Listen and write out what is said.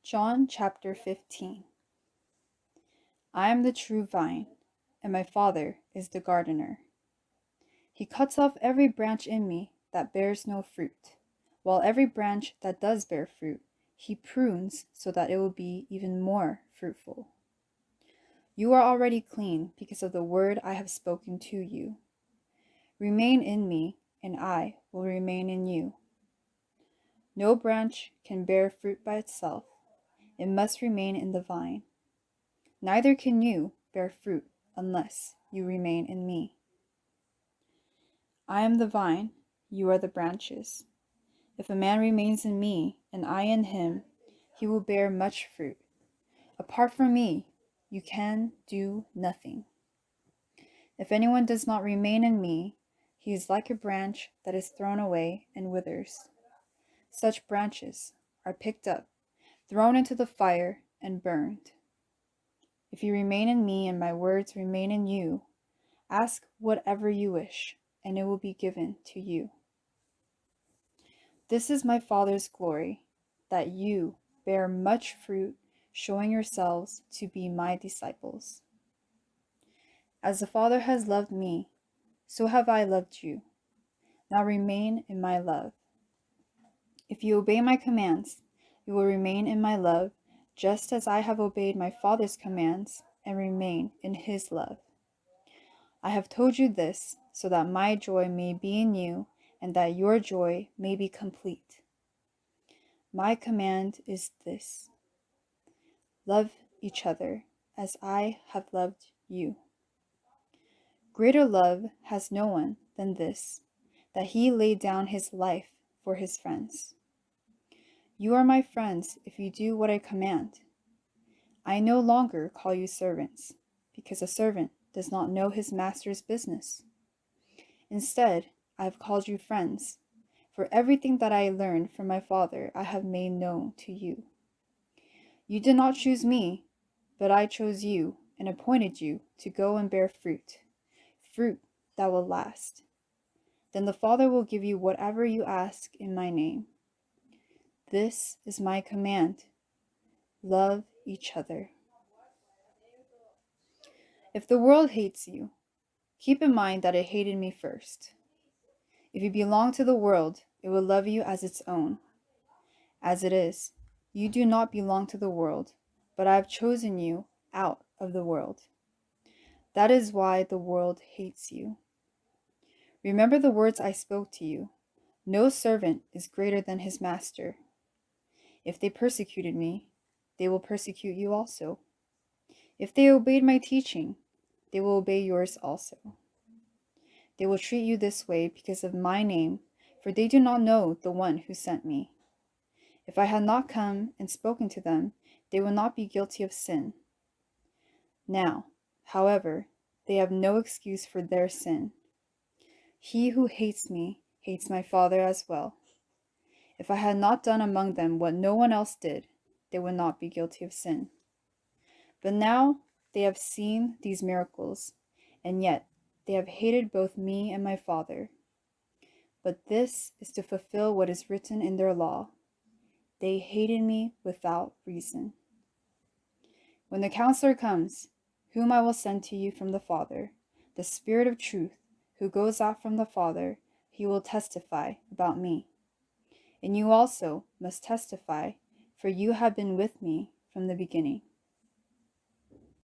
John chapter 15. I am the true vine, and my Father is the gardener. He cuts off every branch in me that bears no fruit, while every branch that does bear fruit, he prunes so that it will be even more fruitful. You are already clean because of the word I have spoken to you. Remain in me, and I will remain in you. No branch can bear fruit by itself. It must remain in the vine. Neither can you bear fruit unless you remain in me. I am the vine, you are the branches. If a man remains in me, and I in him, he will bear much fruit. Apart from me, you can do nothing. If anyone does not remain in me, he is like a branch that is thrown away and withers. Such branches are picked up, thrown into the fire, and burned. If you remain in me and my words remain in you, ask whatever you wish, and it will be given to you. This is my Father's glory, that you bear much fruit, showing yourselves to be my disciples. As the Father has loved me, so have I loved you. Now remain in my love. If you obey my commands, you will remain in my love, just as I have obeyed my Father's commands and remain in his love. I have told you this so that my joy may be in you and that your joy may be complete. My command is this: love each other as I have loved you. Greater love has no one than this, that he laid down his life for his friends. You are my friends if you do what I command. I no longer call you servants, because a servant does not know his master's business. Instead, I have called you friends, for everything that I learned from my Father I have made known to you. You did not choose me, but I chose you and appointed you to go and bear fruit, fruit that will last. Then the Father will give you whatever you ask in my name. This is my command: love each other. If the world hates you, keep in mind that it hated me first. If you belong to the world, it will love you as its own. As it is, you do not belong to the world, but I have chosen you out of the world. That is why the world hates you. Remember the words I spoke to you. No servant is greater than his master. If they persecuted me, they will persecute you also. If they obeyed my teaching, they will obey yours also. They will treat you this way because of my name, for they do not know the one who sent me. If I had not come and spoken to them, they would not be guilty of sin. Now, however, they have no excuse for their sin. He who hates me hates my Father as well. If I had not done among them what no one else did, they would not be guilty of sin. But now they have seen these miracles, and yet they have hated both me and my Father. But this is to fulfill what is written in their law: they hated me without reason. When the Counselor comes, whom I will send to you from the Father, the Spirit of truth, who goes out from the Father, he will testify about me. And you also must testify, for you have been with me from the beginning.